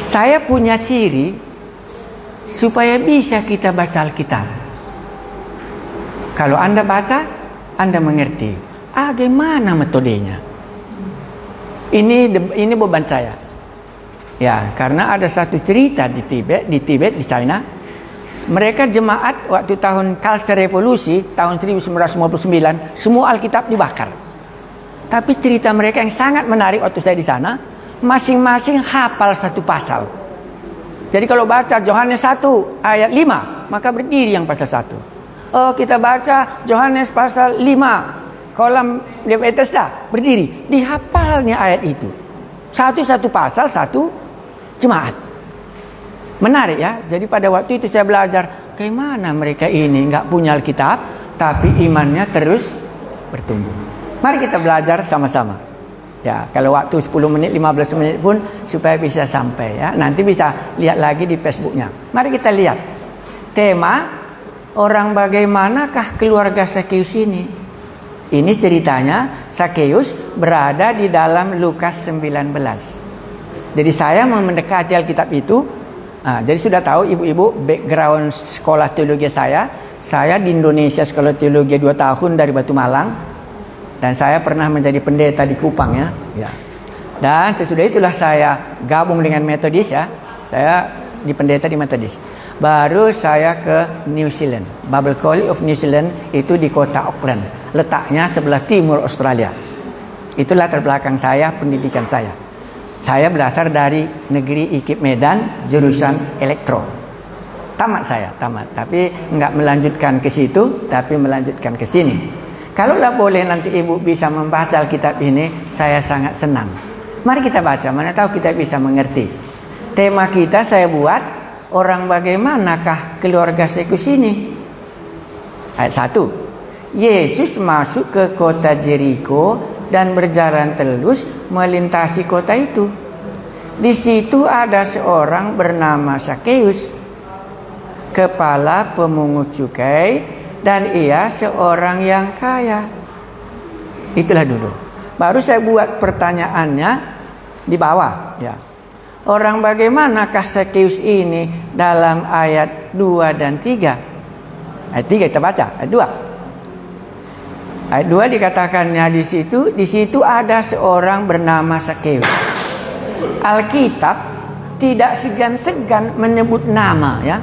Saya punya ciri supaya bisa kita baca Alkitab. Kalau Anda baca, Anda mengerti. Gimana metodenya? Ini beban saya. Ya, karena ada satu cerita di Tibet, di China. Mereka jemaat waktu tahun Culture Revolusi tahun 1959, semua Alkitab dibakar. Tapi cerita mereka yang sangat menarik waktu saya di sana, masing-masing hafal satu pasal. Jadi kalau baca Yohanes 1 ayat 5, maka berdiri yang pasal 1. Oh, kita baca Yohanes pasal 5, kolam di Bethesda, berdiri. Dihafalnya ayat itu. Satu pasal, satu jemaat. Menarik ya. Jadi pada waktu itu saya belajar bagaimana mereka ini nggak punya Alkitab, tapi imannya terus bertumbuh. Mari kita belajar sama-sama. Ya, kalau waktu 10 menit, 15 menit pun supaya bisa sampai ya. Nanti bisa lihat lagi di Facebooknya. Mari kita lihat. Tema, orang bagaimanakah keluarga Sakeus ini? Ini ceritanya, Sakeus berada di dalam Lukas 19. Jadi saya mau mendekati Alkitab itu. Jadi sudah tahu ibu-ibu background sekolah teologi saya di Indonesia sekolah teologi 2 tahun dari Batu Malang, dan saya pernah menjadi pendeta di Kupang ya. Dan sesudah itulah saya gabung dengan Metodis ya. Saya di pendeta di Metodis. Baru saya ke New Zealand, Bible College of New Zealand, itu di kota Auckland, letaknya sebelah timur Australia. Itulah terbelakang saya pendidikan saya. Saya berasal dari negeri IKIP Medan, jurusan elektro. Tamat, tapi nggak melanjutkan ke situ, tapi melanjutkan ke sini. Kalaulah boleh nanti ibu bisa membaca Alkitab ini, saya sangat senang. Mari kita baca, mana tahu kita bisa mengerti. Tema kita saya buat, orang bagaimanakah keluarga Sakeus ini? Ayat 1. Yesus masuk ke kota Jeriko dan berjalan terus melintasi kota itu. Di situ ada seorang bernama Sakeus, kepala pemungut cukai, dan ia seorang yang kaya. Itulah dulu. Baru saya buat pertanyaannya di bawah ya. Orang bagaimanakah Sakeus ini dalam ayat 2 dan 3? Ayat 3 kita baca, ayat 2. Ayat 2 dikatakannya di situ ada seorang bernama Sakeus. Alkitab tidak segan-segan menyebut nama ya.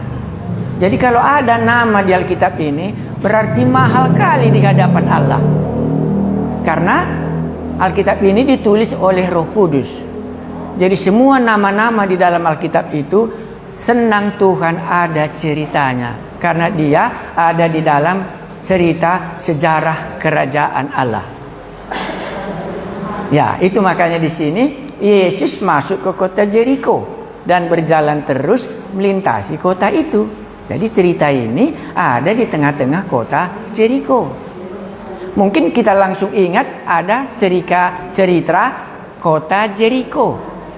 Jadi kalau ada nama di Alkitab ini berarti mahal kali di hadapan Allah. Karena Alkitab ini ditulis oleh Roh Kudus. Jadi semua nama-nama di dalam Alkitab itu senang Tuhan ada ceritanya. Karena dia ada di dalam cerita sejarah kerajaan Allah. Ya, itu makanya di sini Yesus masuk ke kota Jeriko dan berjalan terus melintasi kota itu. Jadi cerita ini ada di tengah-tengah kota Jeriko. Mungkin kita langsung ingat ada cerita kota Jeriko.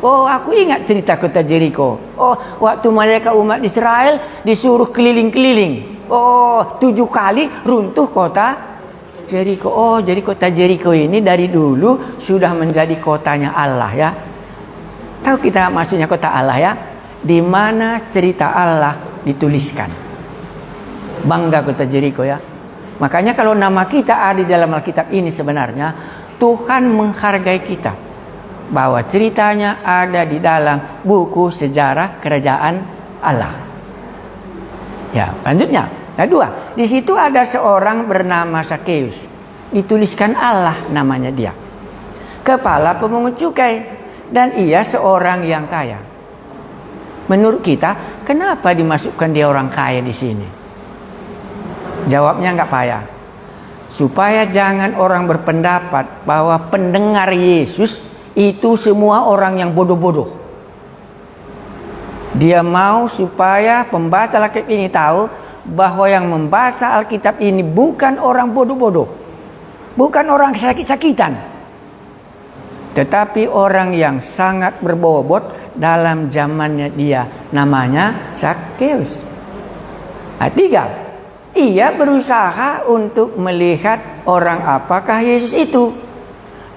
Oh, aku ingat cerita kota Jeriko. Oh, waktu mereka umat Israel disuruh keliling-keliling. Oh, 7 kali runtuh kota Jeriko. Oh, jadi kota Jeriko ini dari dulu sudah menjadi kotanya Allah ya. Tahu kita maksudnya kota Allah ya? Di mana cerita Allah dituliskan. Bangga kota Jeriko ya. Makanya kalau nama kita ada di dalam Alkitab ini sebenarnya Tuhan menghargai kita. Bahwa ceritanya ada di dalam buku sejarah kerajaan Allah. Ya, lanjutnya. Nah, 2. Di situ ada seorang bernama Sakeus. Dituliskan Allah namanya dia. Kepala pemungut cukai dan ia seorang yang kaya. Menurut kita, kenapa dimasukkan dia orang kaya di sini? Jawabnya enggak payah. Supaya jangan orang berpendapat bahwa pendengar Yesus itu semua orang yang bodoh-bodoh. Dia mau supaya pembaca Alkitab ini tahu bahwa yang membaca Alkitab ini bukan orang bodoh-bodoh, bukan orang sakit-sakitan, tetapi orang yang sangat berbobot dalam zamannya dia, namanya Sakeus. Ayat 3. Ia berusaha untuk melihat orang apakah Yesus itu,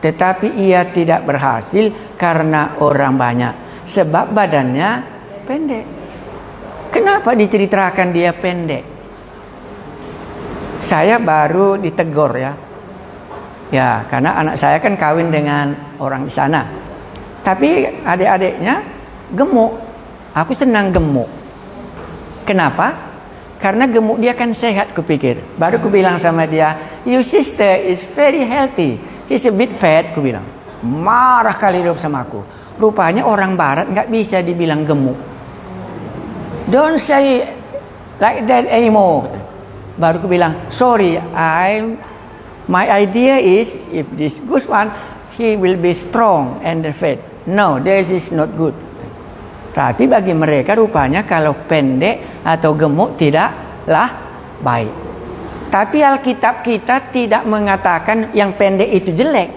tetapi ia tidak berhasil karena orang banyak. Sebab badannya pendek. Kenapa diceritakan dia pendek? Saya baru ditegur ya. Ya, karena anak saya kan kawin dengan orang di sana. Tapi adik-adiknya gemuk. Aku senang gemuk. Kenapa? Karena gemuk dia kan sehat, kupikir. Baru ku bilang sama dia, "Your sister is very healthy. She's a bit fat," ku bilang. Marah kali dia sama aku. Rupanya orang barat nggak bisa dibilang gemuk. "Don't say like that anymore." Baru ku bilang, "Sorry, my idea is if this good one, he will be strong and fat. No, this is not good." Berarti bagi mereka rupanya kalau pendek atau gemuk tidaklah baik. Tapi Alkitab kita tidak mengatakan yang pendek itu jelek.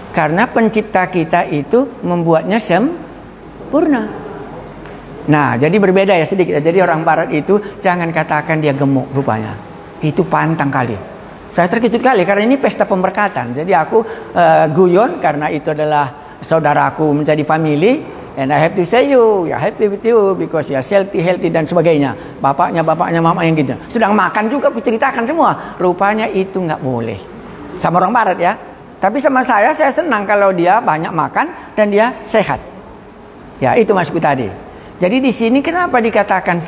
Karena pencipta kita itu membuatnya sempurna. Nah, jadi berbeda ya sedikit. Jadi orang barat itu jangan katakan dia gemuk rupanya. Itu pantang kali. Saya terkejut kali karena ini pesta pemberkatan. Jadi aku guyon karena itu adalah saudaraku menjadi family. And I have to say you are happy with you because you are healthy dan sebagainya. Bapaknya, mama yang gitu. Sedang makan juga aku ceritakan semua. Rupanya itu nggak boleh. Sama orang barat ya. Tapi sama saya senang kalau dia banyak makan dan dia sehat. Ya, itu maksudku tadi. Jadi di sini kenapa dikatakan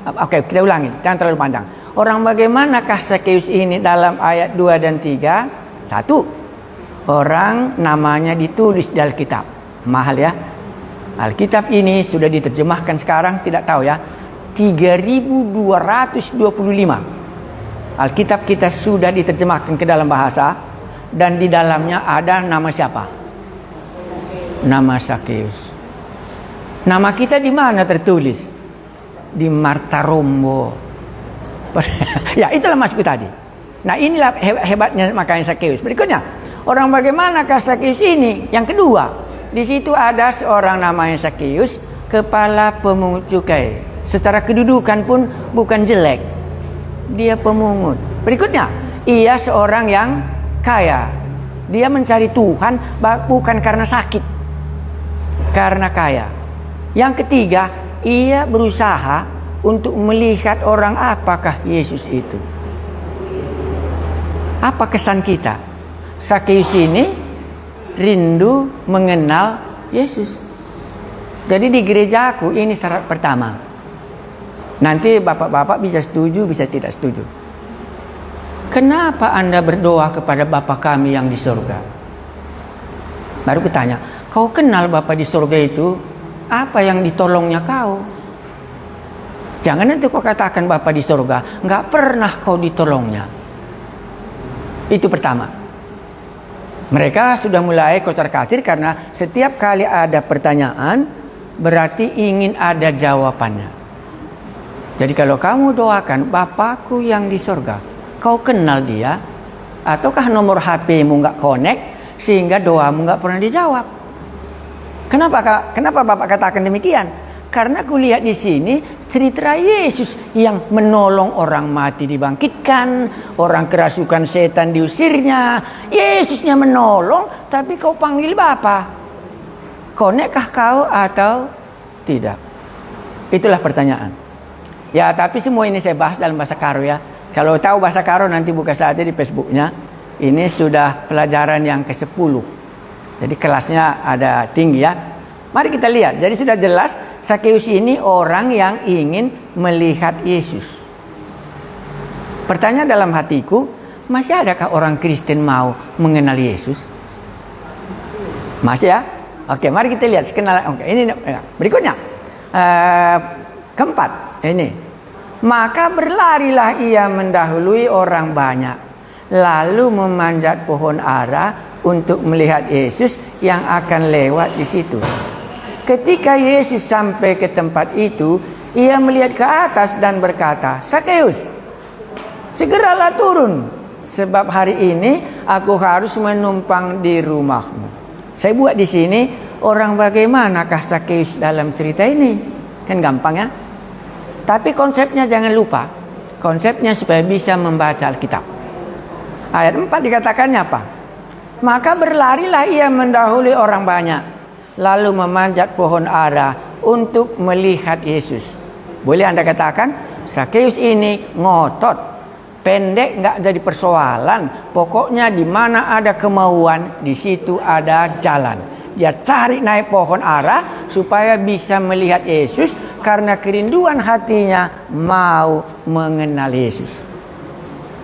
oke, kita ulangi, jangan terlalu panjang. Orang bagaimanakah Sakeus ini dalam ayat 2 dan 3? 1. Orang namanya ditulis di Alkitab. Mahal ya. Alkitab ini sudah diterjemahkan sekarang, tidak tahu ya, 3225. Alkitab kita sudah diterjemahkan ke dalam bahasa. Dan di dalamnya ada nama siapa? Nama Sakeus. Nama kita di mana tertulis? Di Marta Rombo. Ya, itulah maksudku tadi. Nah, inilah hebatnya makanya Sakeus. Berikutnya, orang bagaimanakah Sakeus ini? Yang kedua, di situ ada seorang namanya Sakeus, kepala pemungut cukai. Secara kedudukan pun bukan jelek. Dia pemungut. Berikutnya, ia seorang yang kaya. Dia mencari Tuhan bukan karena sakit, karena kaya. Yang ketiga, ia berusaha untuk melihat orang apakah Yesus itu. Apa kesan kita? Sakeus ini rindu mengenal Yesus. Jadi di gerejaku ini syarat pertama. Nanti bapak-bapak bisa setuju, bisa tidak setuju. Kenapa Anda berdoa kepada Bapa kami yang di surga? Baru kutanya, kau kenal Bapa di surga itu? Apa yang ditolongnya kau? Jangan nanti kau katakan Bapa di surga, nggak pernah kau ditolongnya. Itu pertama. Mereka sudah mulai kocar-kacir karena setiap kali ada pertanyaan, berarti ingin ada jawabannya. Jadi kalau kamu doakan Bapakku yang di surga, kau kenal dia, ataukah nomor HP-mu nggak connect sehingga doamu nggak pernah dijawab? Kenapa Bapak katakan demikian? Karena aku lihat di sini cerita Yesus yang menolong orang mati dibangkitkan, orang kerasukan setan diusirnya. Yesusnya menolong, tapi kau panggil Bapa. Connectkah kau atau tidak? Itulah pertanyaan. Ya, tapi semua ini saya bahas dalam bahasa Karo ya. Kalau tahu bahasa Karo nanti buka saja di Facebooknya. Ini sudah pelajaran yang ke-10. Jadi kelasnya ada tinggi ya. Mari kita lihat. Jadi sudah jelas Sakeus ini orang yang ingin melihat Yesus. Pertanyaan dalam hatiku, masih adakah orang Kristen mau mengenal Yesus? Masih ya? Oke, mari kita lihat. Oke, ini berikutnya. Keempat, ini. Maka berlarilah ia mendahului orang banyak, lalu memanjat pohon ara untuk melihat Yesus yang akan lewat di situ. Ketika Yesus sampai ke tempat itu, ia melihat ke atas dan berkata, "Sakeus, segeralah turun, sebab hari ini aku harus menumpang di rumahmu." Saya buat di sini, orang bagaimanakah Sakeus dalam cerita ini? Kan gampang ya. Tapi konsepnya jangan lupa. Konsepnya supaya bisa membaca Alkitab. Ayat 4 dikatakannya apa? Maka berlarilah ia mendahului orang banyak, lalu memanjat pohon ara untuk melihat Yesus. Boleh Anda katakan, Sakeus ini ngotot, pendek nggak jadi persoalan. Pokoknya di mana ada kemauan, di situ ada jalan. Dia cari naik pohon ara supaya bisa melihat Yesus karena kerinduan hatinya mau mengenal Yesus.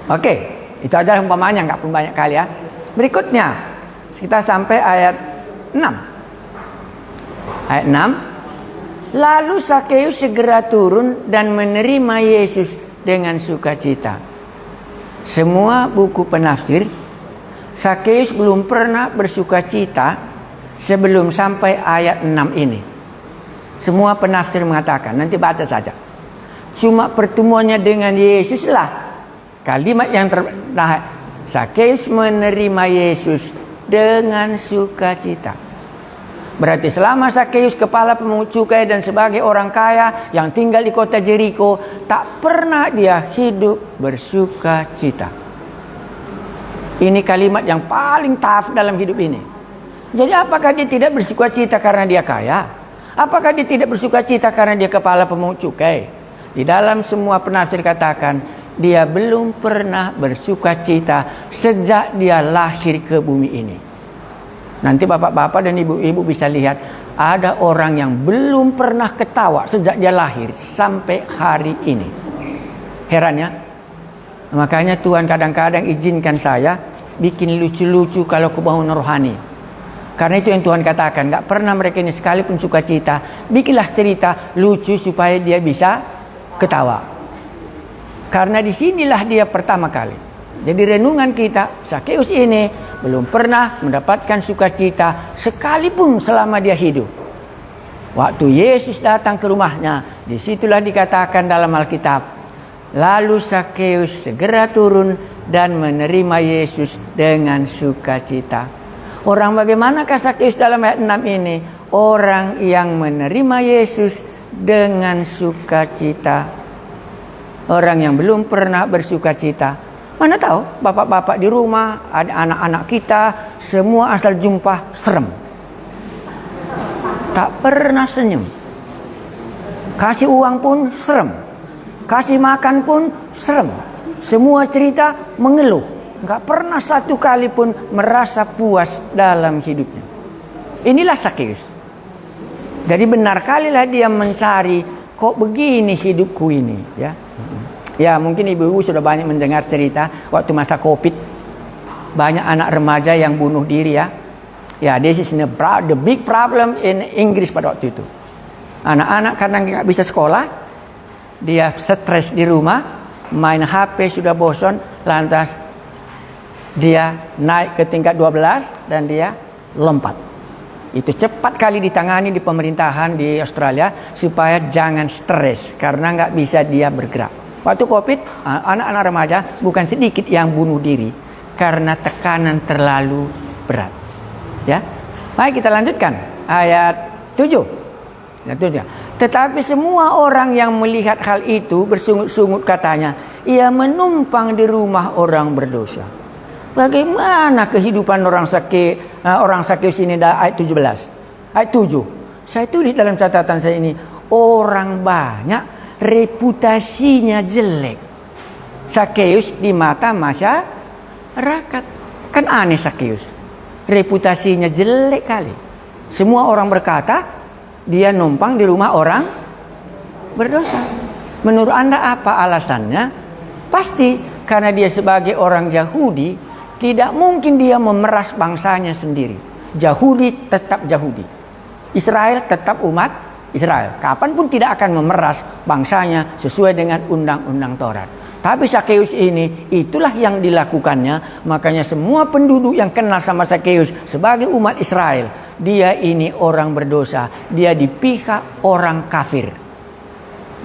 Oke, itu adalah umpamanya, nggak pun banyak kali ya. Berikutnya, kita sampai ayat 6. Ayat 6. Lalu Sakeus segera turun dan menerima Yesus dengan sukacita. Semua buku penafsir, Sakeus belum pernah bersukacita sebelum sampai ayat 6 ini. Semua penafsir mengatakan, nanti baca saja. Cuma pertemuannya dengan Yesus lah kalimat yang Sakeus menerima Yesus dengan sukacita. Berarti selama Sakeus kepala pemungut cukai dan sebagai orang kaya yang tinggal di kota Jeriko, tak pernah dia hidup bersukacita. Ini kalimat yang paling tough dalam hidup ini. Jadi apakah dia tidak bersukacita karena dia kaya? Apakah dia tidak bersukacita karena dia kepala pemungut cukai? Di dalam semua penafsir katakan, dia belum pernah bersukacita sejak dia lahir ke bumi ini. Nanti bapak-bapak dan ibu-ibu bisa lihat, ada orang yang belum pernah ketawa sejak dia lahir sampai hari ini. Heran ya? Makanya Tuhan kadang-kadang izinkan saya bikin lucu-lucu kalau kebangun rohani. Karena itu yang Tuhan katakan, gak pernah mereka ini sekalipun sukacita. Bikinlah cerita lucu supaya dia bisa ketawa. Karena disinilah dia pertama kali. Jadi renungan kita, Sakeus ini belum pernah mendapatkan sukacita sekalipun selama dia hidup. Waktu Yesus datang ke rumahnya, disitulah dikatakan dalam Alkitab, lalu Sakeus segera turun dan menerima Yesus dengan sukacita. Orang bagaimanakah Sakeus dalam ayat 6 ini? Orang yang menerima Yesus dengan sukacita. Orang yang belum pernah bersukacita. Mana tahu bapak-bapak di rumah, ada anak-anak kita, semua asal jumpa serem. Tak pernah senyum. Kasih uang pun serem. Kasih makan pun serem. Semua cerita mengeluh. Gak pernah satu kali pun merasa puas dalam hidupnya. Inilah Sakeus. Jadi benar kalilah dia mencari, kok begini hidupku ini, ya. Ya mungkin ibu-ibu sudah banyak mendengar cerita waktu masa COVID, banyak anak remaja yang bunuh diri ya. Ya, this is the big problem in Inggris pada waktu itu. Anak-anak karena nggak bisa sekolah, dia stres di rumah, main HP sudah bosan, lantas dia naik ke tingkat 12 dan dia lompat. Itu cepat kali ditangani di pemerintahan di Australia supaya jangan stres karena nggak bisa dia bergerak. Waktu COVID, anak-anak remaja bukan sedikit yang bunuh diri karena tekanan terlalu berat. Ya, baik kita lanjutkan ayat 7. Tetapi semua orang yang melihat hal itu bersungut-sungut katanya, ia menumpang di rumah orang berdosa. Bagaimana kehidupan orang Sakeus ini? Ayat 17. Ayat 7. Saya tulis dalam catatan saya ini, orang banyak reputasinya jelek. Sakeus di mata masyarakat. Kan aneh Sakeus. Reputasinya jelek kali. Semua orang berkata dia numpang di rumah orang berdosa. Menurut Anda apa alasannya? Pasti karena dia sebagai orang Yahudi, tidak mungkin dia memeras bangsanya sendiri. Yahudi tetap Yahudi. Israel tetap umat Israel. Kapanpun tidak akan memeras bangsanya sesuai dengan undang-undang Taurat. Tapi Sakeus ini, itulah yang dilakukannya. Makanya semua penduduk yang kenal sama Sakeus sebagai umat Israel, dia ini orang berdosa. Dia di pihak orang kafir.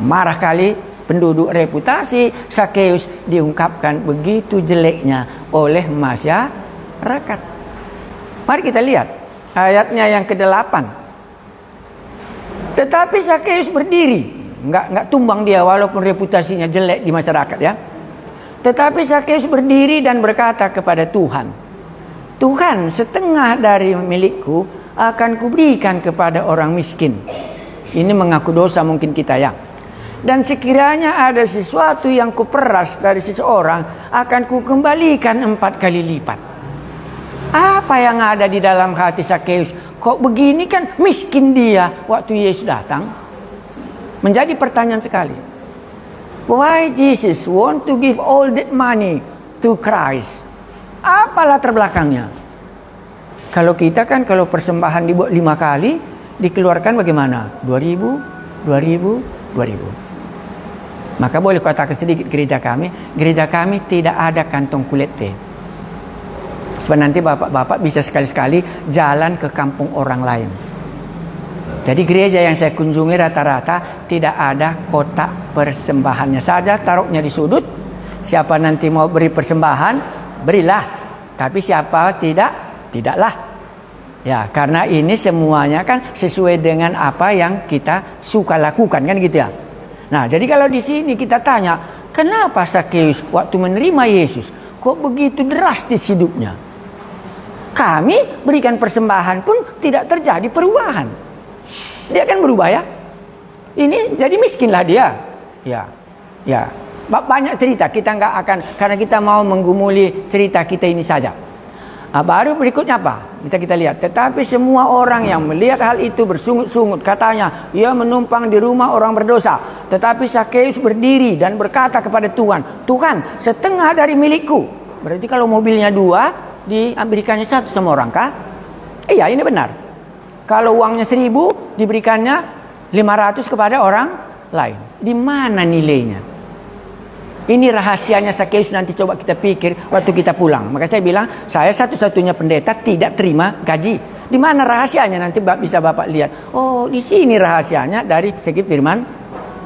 Marah kali penduduk, reputasi Sakeus diungkapkan begitu jeleknya oleh masyarakat. Mari kita lihat ayatnya yang ke-8. Tetapi Sakeus berdiri, nggak tumbang dia walaupun reputasinya jelek di masyarakat ya. Tetapi Sakeus berdiri dan berkata kepada Tuhan, Tuhan, setengah dari milikku akan kuberikan kepada orang miskin. Ini mengaku dosa mungkin kita ya. Dan sekiranya ada sesuatu yang kuperas dari seseorang, akan kukembalikan 4 kali lipat. Apa yang ada di dalam hati Sakeus? Kok begini, kan miskin dia waktu Yesus datang? Menjadi pertanyaan sekali. Why Jesus want to give all that money to Christ? Apa latar belakangnya? Kalau kita kan kalau persembahan dibuat 5 kali, dikeluarkan bagaimana? 2000. Maka boleh katakan sedikit gereja kami tidak ada kantong kolekte. Sebab nanti bapak-bapak bisa sekali-sekali jalan ke kampung orang lain. Jadi gereja yang saya kunjungi rata-rata tidak ada kotak persembahannya saja, taruhnya di sudut. Siapa nanti mau beri persembahan, berilah. Tapi siapa tidaklah. Ya, karena ini semuanya kan sesuai dengan apa yang kita suka lakukan, kan gitu ya. Nah, jadi kalau di sini kita tanya, kenapa Sakeus waktu menerima Yesus kok begitu drastis hidupnya? Kami berikan persembahan pun tidak terjadi perubahan. Dia kan berubah ya. Ini jadi miskinlah dia. Ya. Banyak cerita, kita nggak akan, karena kita mau menggumuli cerita kita ini saja. Baru berikutnya apa? Kita lihat. Tetapi semua orang yang melihat hal itu bersungut-sungut, katanya, ia menumpang di rumah orang berdosa. Tetapi Sakeus berdiri dan berkata kepada Tuhan, Tuhan, setengah dari milikku. Berarti kalau mobilnya 2, diberikannya 1 sama orang kah? Iya, ini benar. Kalau uangnya 1000, diberikannya 500 kepada orang lain. Di mana nilainya? Ini rahasianya Sakeus, nanti coba kita pikir waktu kita pulang. Maka saya bilang, saya satu-satunya pendeta tidak terima gaji. Di mana rahasianya? Nanti bisa Bapak lihat. Oh, di sini rahasianya dari segi firman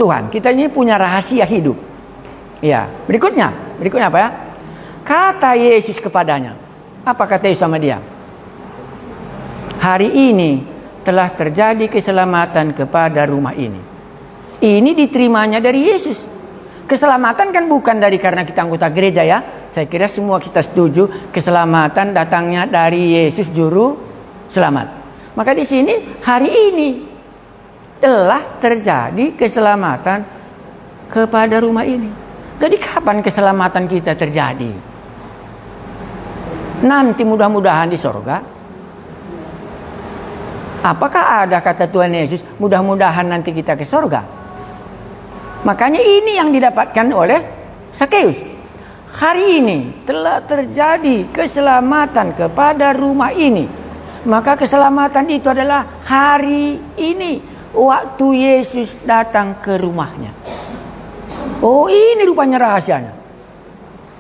Tuhan. Kita ini punya rahasia hidup. Ya, berikutnya apa ya? Kata Yesus kepadanya. Apa kata Yesus sama dia? Hari ini telah terjadi keselamatan kepada rumah ini. Ini diterimanya dari Yesus. Keselamatan kan bukan dari karena kita anggota gereja ya. Saya kira semua kita setuju keselamatan datangnya dari Yesus juru selamat. Maka di sini hari ini telah terjadi keselamatan kepada rumah ini. Jadi kapan keselamatan kita terjadi? Nanti mudah-mudahan di sorga. Apakah ada kata Tuhan Yesus mudah-mudahan nanti kita ke sorga? Makanya ini yang didapatkan oleh Sakeus. Hari ini telah terjadi keselamatan kepada rumah ini. Maka keselamatan itu adalah hari ini, waktu Yesus datang ke rumahnya. Oh, ini rupanya rahasianya.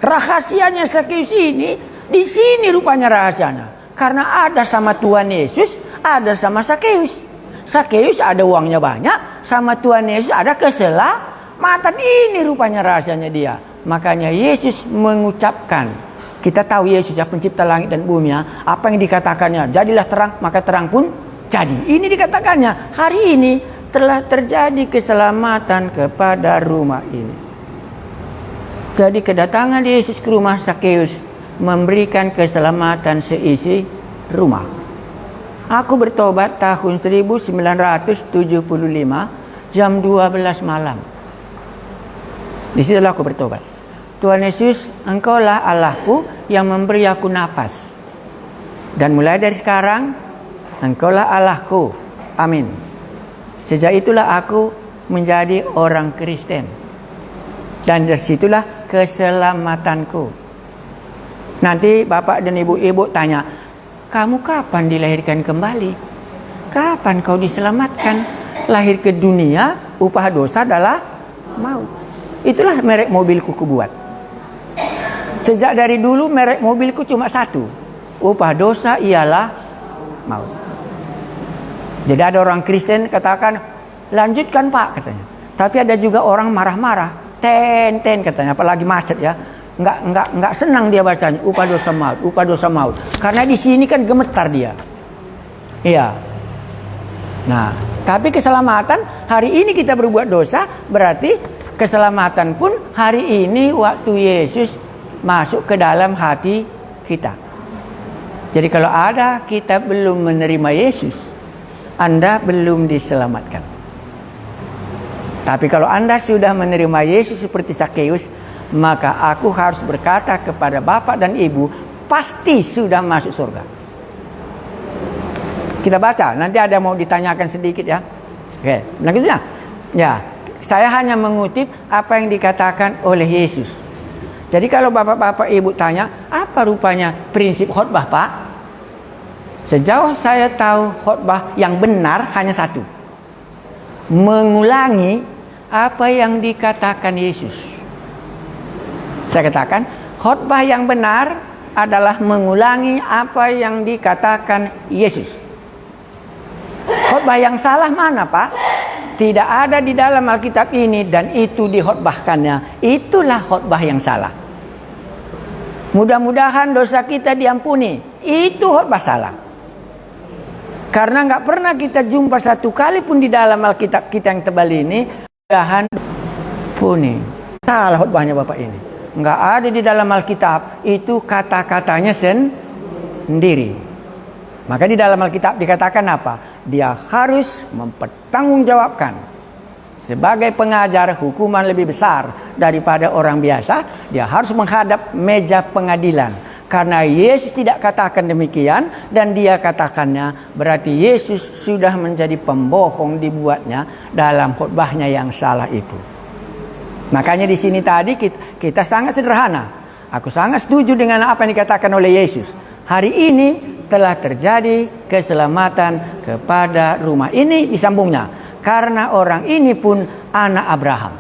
Rahasianya Sakeus ini, di sini rupanya rahasianya. Karena ada sama Tuhan Yesus, ada sama Sakeus. Sakeus ada uangnya banyak, sama Tuhan Yesus ada keselamatan. Ini rupanya rahasianya dia. Makanya Yesus mengucapkan, kita tahu Yesus ya pencipta langit dan bumi ya. Apa yang dikatakannya? Jadilah terang, maka terang pun jadi. Ini dikatakannya, hari ini telah terjadi keselamatan kepada rumah ini. Jadi kedatangan Yesus ke rumah Sakeus memberikan keselamatan seisi rumah. Aku bertobat tahun 1975 jam 12 malam. Di situlah aku bertobat. Tuhan Yesus, Engkaulah Allahku yang memberi aku nafas. Dan mulai dari sekarang, Engkaulah Allahku. Amin. Sejak itulah aku menjadi orang Kristen. Dan dari situlah keselamatanku. Nanti bapak dan ibu-ibu tanya, kamu kapan dilahirkan kembali? Kapan kau diselamatkan? Lahir ke dunia, upah dosa adalah maut. Itulah merek mobilku kubuat. Sejak dari dulu merek mobilku cuma satu. Upah dosa ialah maut. Jadi ada orang Kristen katakan, lanjutkan Pak katanya. Tapi ada juga orang marah-marah, ten katanya, apalagi macet ya. Enggak senang dia bacanya upah dosa maut. Karena di sini kan gemetar dia. Iya. Nah, tapi keselamatan hari ini kita berbuat dosa berarti keselamatan pun hari ini waktu Yesus masuk ke dalam hati kita. Jadi kalau ada kita belum menerima Yesus, Anda belum diselamatkan. Tapi kalau Anda sudah menerima Yesus seperti Sakeus, maka aku harus berkata kepada Bapak dan Ibu, pasti sudah masuk surga. Kita baca, nanti ada mau ditanyakan sedikit ya. Oke, lanjutnya. Ya, saya hanya mengutip apa yang dikatakan oleh Yesus. Jadi kalau bapak-bapak ibu tanya, apa rupanya prinsip khotbah, Pak? Sejauh saya tahu khotbah yang benar hanya satu. Mengulangi apa yang dikatakan Yesus. Saya katakan, khotbah yang benar adalah mengulangi apa yang dikatakan Yesus. Khotbah yang salah mana, Pak? Tidak ada di dalam Alkitab ini dan itu dikhotbahkannya. Itulah khotbah yang salah. Mudah-mudahan dosa kita diampuni. Itu khotbah salah. Karena nggak pernah kita jumpa satu kali pun di dalam Alkitab kita yang tebal ini, mudah-mudahan ampuni. Salah khotbahnya Bapak ini. Nggak ada di dalam Alkitab. Itu kata-katanya sendiri. Maka di dalam Alkitab dikatakan apa? Dia harus mempertanggungjawabkan. Sebagai pengajar hukuman lebih besar daripada orang biasa, dia harus menghadap meja pengadilan. Karena Yesus tidak katakan demikian dan dia katakannya, berarti Yesus sudah menjadi pembohong dibuatnya dalam khotbahnya yang salah itu. Makanya di sini tadi kita sangat sederhana. Aku sangat setuju dengan apa yang dikatakan oleh Yesus. Hari ini telah terjadi keselamatan kepada rumah ini, disambungnya. Karena orang ini pun anak Abraham.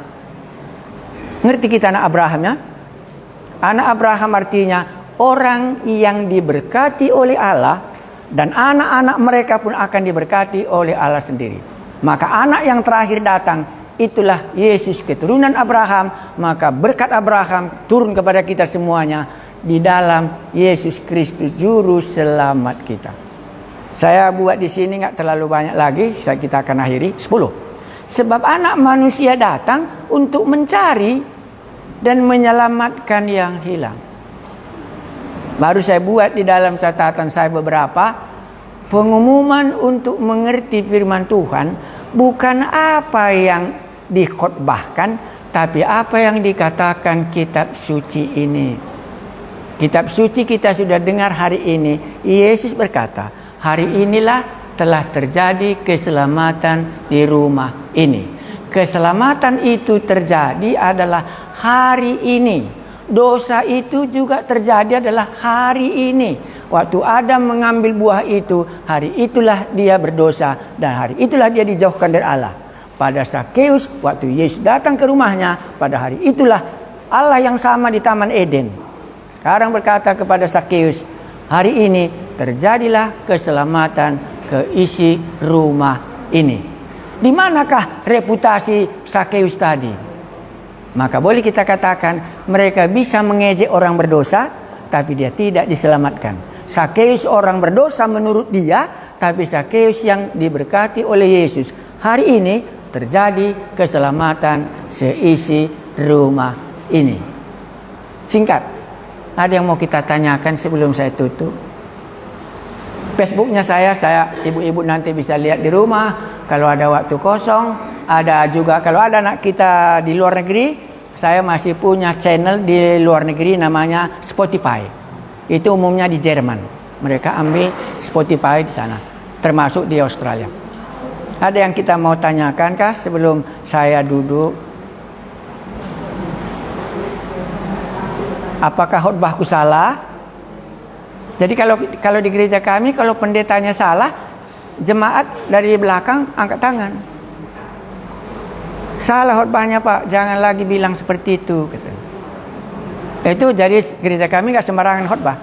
Ngerti kita anak Abrahamnya? Anak Abraham artinya orang yang diberkati oleh Allah. Dan anak-anak mereka pun akan diberkati oleh Allah sendiri. Maka anak yang terakhir datang, itulah Yesus keturunan Abraham. Maka berkat Abraham turun kepada kita semuanya di dalam Yesus Kristus juru selamat kita. Saya buat di sini nggak terlalu banyak lagi, kita akan akhiri 10. Sebab anak manusia datang untuk mencari dan menyelamatkan yang hilang. Baru saya buat di dalam catatan saya beberapa pengumuman untuk mengerti firman Tuhan, bukan apa yang dikhotbahkan, tapi apa yang dikatakan kitab suci ini. Kitab suci kita sudah dengar hari ini. Yesus berkata, hari inilah telah terjadi keselamatan di rumah ini. Keselamatan itu terjadi adalah hari ini. Dosa itu juga terjadi adalah hari ini. Waktu Adam mengambil buah itu, hari itulah dia berdosa dan hari itulah dia dijauhkan dari Allah. Pada Sakeus, waktu Yesus datang ke rumahnya, pada hari itulah Allah yang sama di Taman Eden. Sekarang berkata kepada Sakeus, hari ini terjadilah keselamatan ke isi rumah ini. Di manakah reputasi Sakeus tadi? Maka boleh kita katakan mereka bisa mengejek orang berdosa, tapi dia tidak diselamatkan. Sakeus orang berdosa menurut dia, tapi Sakeus yang diberkati oleh Yesus. Hari ini terjadi keselamatan seisi rumah ini. Singkat, ada yang mau kita tanyakan sebelum saya tutup? Facebooknya saya ibu-ibu nanti bisa lihat di rumah. Kalau ada waktu kosong, ada juga kalau ada anak kita di luar negeri, saya masih punya channel di luar negeri namanya Spotify. Itu umumnya di Jerman. Mereka ambil Spotify di sana, termasuk di Australia. Ada yang kita mau tanyakan kah sebelum saya duduk? Apakah khotbahku salah? Jadi kalau di gereja kami, kalau pendetanya salah, jemaat dari belakang angkat tangan. Salah khotbahnya Pak, jangan lagi bilang seperti itu. Itu jadi gereja kami nggak sembarangan khotbah.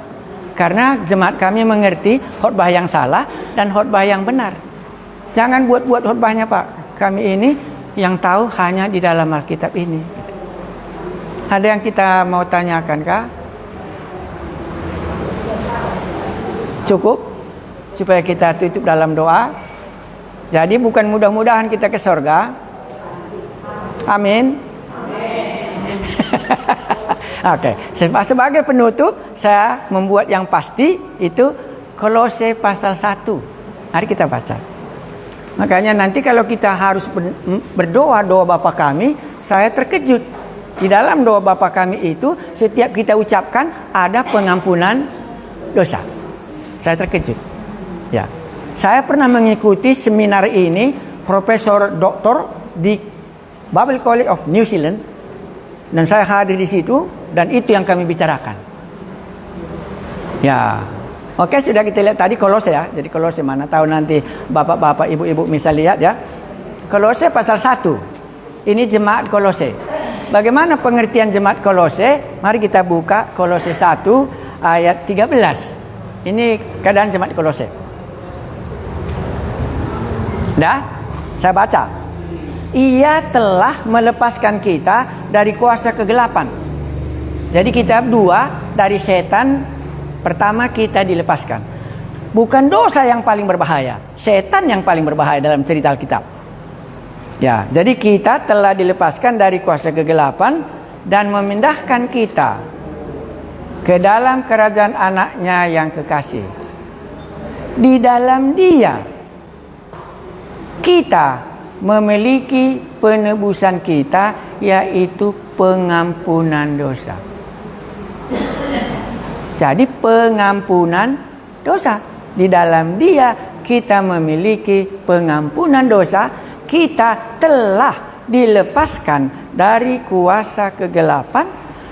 Karena jemaat kami mengerti khotbah yang salah dan khotbah yang benar. Jangan buat-buat khotbahnya Pak. Kami ini yang tahu hanya di dalam Alkitab ini. Ada yang kita mau tanyakan kah? Cukup supaya kita tutup dalam doa. Jadi bukan mudah-mudahan kita ke surga. Amin. Oke. Sebagai penutup saya membuat yang pasti itu Kolose pasal 1. Mari kita baca. Makanya nanti kalau kita harus berdoa, doa Bapa kami, saya terkejut. Di dalam doa Bapa kami itu, setiap kita ucapkan ada pengampunan dosa. Saya terkejut. Ya. Saya pernah mengikuti seminar ini, Profesor Doktor di Bible College of New Zealand, dan saya hadir di situ, dan itu yang kami bicarakan. Ya. Oke, sudah kita lihat tadi Kolose ya. Jadi Kolose, mana tahu nanti bapak-bapak, ibu-ibu bisa lihat ya. Kolose pasal 1. Ini jemaat Kolose. Bagaimana pengertian jemaat Kolose? Mari kita buka Kolose 1 ayat 13. Ini keadaan jemaat Kolose. Dah? Saya baca. Ia telah melepaskan kita dari kuasa kegelapan. Jadi kitab 2 dari setan. Pertama kita dilepaskan. Bukan dosa yang paling berbahaya, setan yang paling berbahaya dalam cerita Alkitab. Ya, jadi kita telah dilepaskan dari kuasa kegelapan dan memindahkan kita ke dalam kerajaan anaknya yang kekasih. Di dalam Dia kita memiliki penebusan kita, yaitu pengampunan dosa. Jadi pengampunan dosa. Di dalam Dia kita memiliki pengampunan dosa. Kita telah dilepaskan dari kuasa kegelapan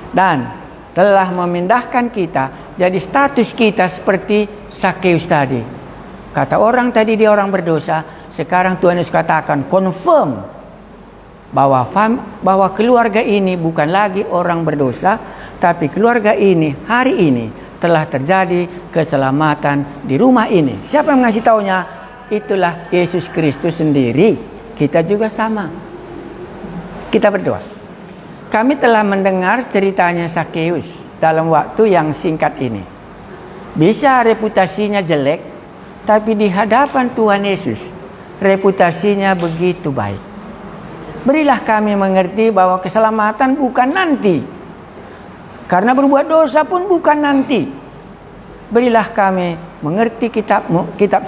dan telah memindahkan kita. Jadi status kita seperti Sakeus tadi. Kata orang tadi dia orang berdosa. Sekarang Tuhan Yesus katakan, confirm bahwa keluarga ini bukan lagi orang berdosa, tapi keluarga ini hari ini telah terjadi keselamatan di rumah ini. Siapa yang ngasih taunya? Itulah Yesus Kristus sendiri. Kita juga sama. Kita berdoa. Kami telah mendengar ceritanya Sakeus dalam waktu yang singkat ini. Bisa reputasinya jelek, tapi di hadapan Tuhan Yesus reputasinya begitu baik. Berilah kami mengerti bahwa keselamatan bukan nanti. Karena berbuat dosa pun bukan nanti. Berilah kami mengerti kitab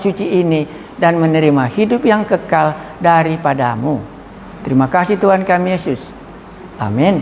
suci ini dan menerima hidup yang kekal daripadamu. Terima kasih Tuhan kami Yesus. Amin.